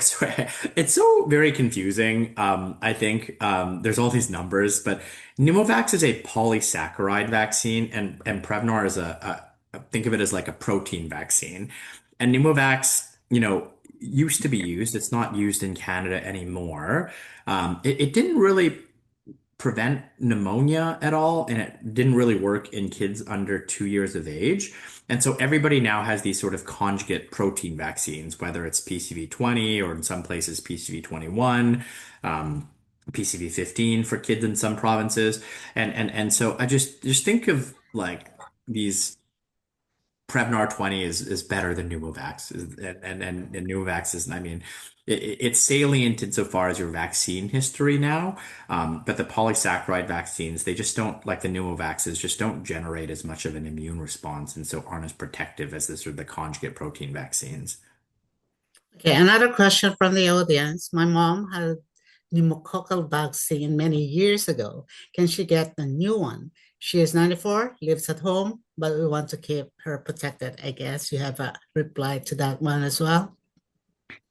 it's so very confusing. I think there's all these numbers, but Pneumovax is a polysaccharide vaccine, and Prevnar is think of it as like a protein vaccine. And Pneumovax, used to be used. It's not used in Canada anymore. It didn't really prevent pneumonia at all, and it didn't really work in kids under 2 years of age. And so everybody now has these sort of conjugate protein vaccines, whether it's PCV20 or in some places PCV21, PCV15 for kids in some provinces. And so I just think of like these Prevnar 20 is better than Pneumovax. And Pneumovax is, I mean, it's salient insofar as your vaccine history now. But the polysaccharide vaccines, they just don't, like the Pneumovaxes, just don't generate as much of an immune response and so aren't as protective as the sort of the conjugate protein vaccines. Okay, another question from the audience. My mom had pneumococcal vaccine many years ago. Can she get a new one? She is 94, lives at home, but we want to keep her protected. I guess you have a reply to that one as well.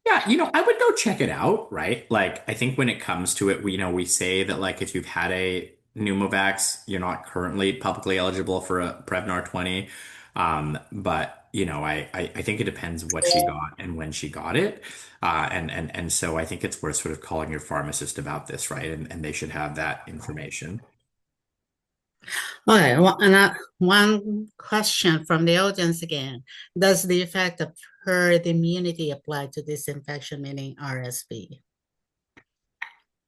Yeah, I would go check it out, right? Like, I think when it comes to it, we say that like if you've had a Pneumovax, you're not currently publicly eligible for a Prevnar 20. But I think it depends what she got and when she got it. And so I think it's worth sort of calling your pharmacist about this, right? And they should have that information. Okay, one question from the audience again. Does the effect of herd immunity apply to this infection, meaning RSV?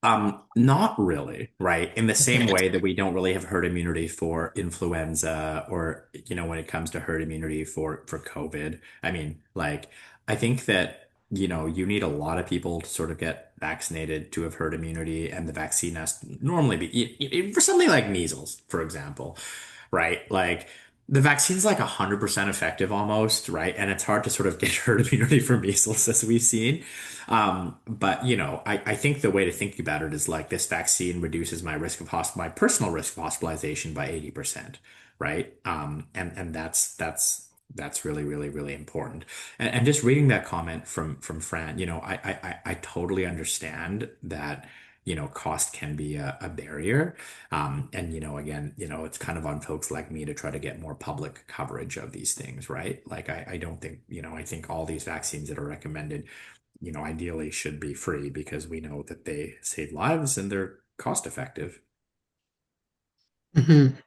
Not really, right? In the same Okay. way that we don't really have herd immunity for influenza or, when it comes to herd immunity for COVID. I mean, like, I think that, you need a lot of people to sort of get vaccinated to have herd immunity, and the vaccine has to normally be for something like measles, for example, right? Like the vaccine's like 100% effective almost, right? And it's hard to sort of get herd immunity for measles as we've seen. But I think the way to think about it is like this vaccine reduces my personal risk of hospitalization by 80%, right? And that's That's really, really, really important. And just reading that comment from Fran, I totally understand that, cost can be a barrier. And again, it's kind of on folks like me to try to get more public coverage of these things, right? Like I don't think, I think all these vaccines that are recommended, ideally should be free because we know that they save lives and they're cost effective. Mhm.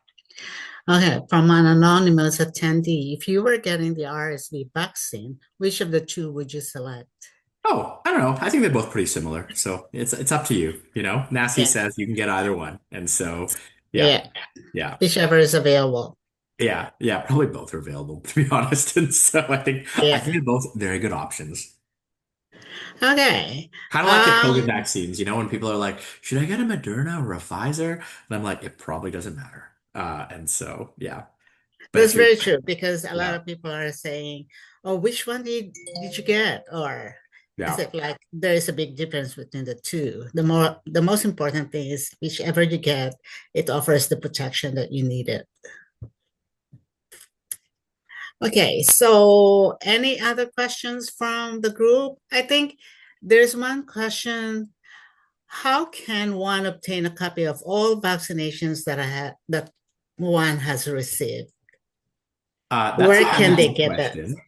Okay, from an anonymous attendee, if you were getting the RSV vaccine, which of the two would you select? Oh, I don't know. I think they're both pretty similar. So it's up to you. NASI Yeah, says you can get either one. And so yeah, yeah, yeah, whichever is available. yeah, probably both are available to be honest. And so I think Yeah. they're both very good options. Okay. Kind of like the COVID Um, vaccines, when people are like, should I get a Moderna or a Pfizer? And I'm like, it probably doesn't matter. And so yeah. But that's if you're very true because a lot yeah, of people are saying, "Oh, which one did you get?" Or is yeah. it like there is a big difference between the two? The most important thing is whichever you get, it offers the protection that you needed. Okay, so any other questions from the group? I think there's one question. How can one obtain a copy of all vaccinations that one has received? That's Where a can really they good get that? question.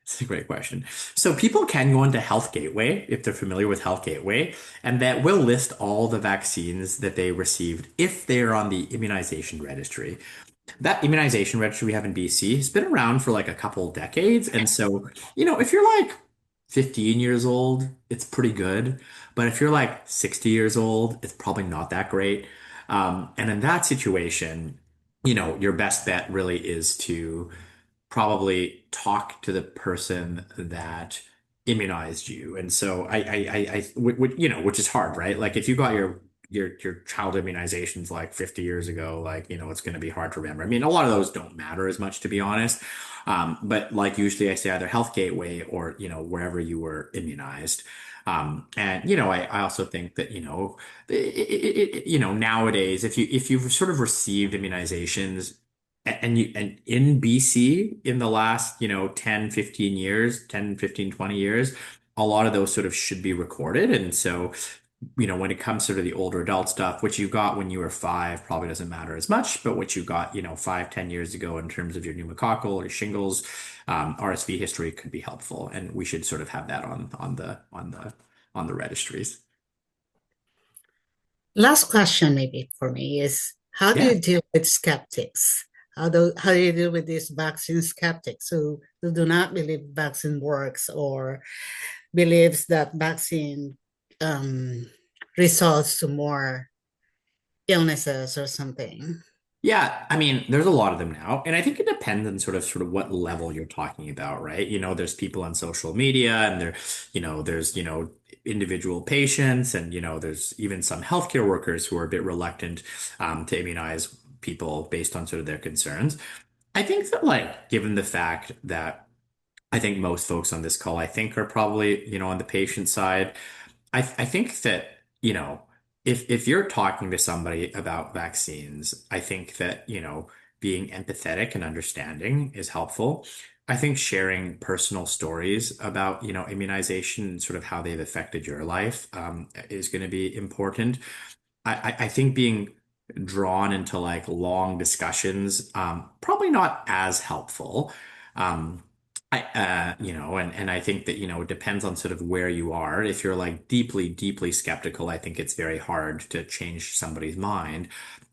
It's a great question. So people can go into Health Gateway if they're familiar with Health Gateway, and that will list all the vaccines that they received if they're on the immunization registry. That immunization registry we have in BC has been around for like a couple decades. And so, if you're like 15 years old, it's pretty good. But if you're like 60 years old, it's probably not that great. And in that situation, your best bet really is to probably talk to the person that immunized you. And so which is hard, right? Like if you got your child immunizations like 50 years ago, like, it's going to be hard to remember. I mean, a lot of those don't matter as much, to be honest. But like usually I say either Health Gateway or, wherever you were immunized. And I also think that nowadays if you've sort of received immunizations and in BC in the last, 10, 15 years, 10, 15, 20 years, a lot of those sort of should be recorded. And so, when it comes to the older adult stuff, what you got when you were five probably doesn't matter as much, but what you got, 5, 10 years ago in terms of your pneumococcal or shingles, RSV history could be helpful. And we should sort of have that on the registries. Last question maybe for me is how do Yeah. you deal with skeptics? How do you deal with these vaccine skeptics who do not believe vaccine works or believes that vaccine um, results to more illnesses or something? Yeah, I mean, there's a lot of them now, and I think it depends on sort of what level you're talking about, right? There's people on social media, and there's individual patients, and there's even some healthcare workers who are a bit reluctant to immunize people based on sort of their concerns. I think that, like, given the fact that I think most folks on this call, I think, are probably on the patient side. I think that, if you're talking to somebody about vaccines, I think that, being empathetic and understanding is helpful. I think sharing personal stories about, immunization and sort of how they've affected your life, is going to be important. I think being drawn into like long discussions, probably not as helpful. Um, and I think that, it depends on sort of where you are. If you're like deeply, deeply skeptical, I think it's very hard to change somebody's mind.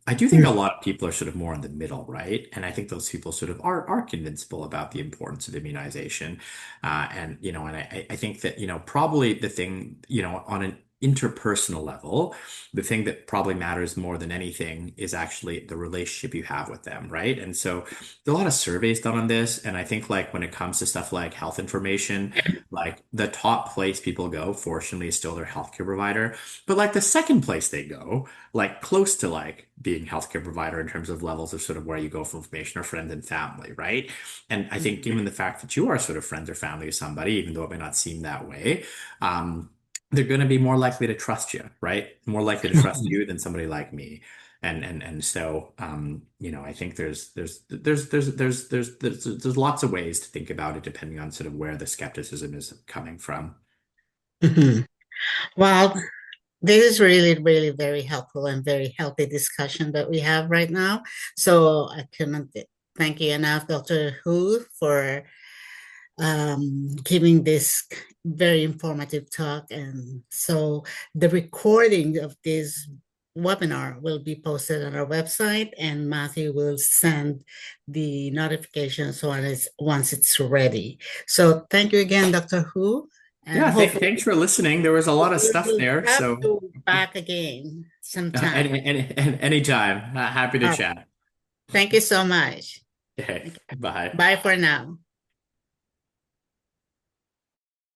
I do think a lot of people are sort of more in the middle, right? And I think those people sort of are convincible about the importance of immunization. And I think that, probably the thing, on an interpersonal level, the thing that probably matters more than anything is actually the relationship you have with them, right? And so there's a lot of surveys done on this, and I think like when it comes to stuff like health information, like the top place people go, fortunately, is still their healthcare provider. But like the second place they go, like close to like being healthcare provider in terms of levels of sort of where you go for information, or friends and family, right? And I think given the fact that you are sort of friends or family with somebody, even though it may not seem that way, um, they're going to be more likely to trust you, right? More likely to trust you than somebody like me. And so I think there's lots of ways to think about it depending on sort of where the skepticism is coming from. Mhm. Well, this is really, really very helpful and very healthy discussion that we have right now. So I cannot thank you enough, Dr. Hu, for giving this very informative talk. And so the recording of this webinar will be posted on our website, and Matthew will send the notifications once it's ready. So thank you again, Dr. Hu, and Yeah, hopefully thanks for listening. There was a lot of stuff we'll there, have so you back again sometime. anytime. Happy to All right. chat. Thank you so much. Okay, Okay. bye. Bye for now.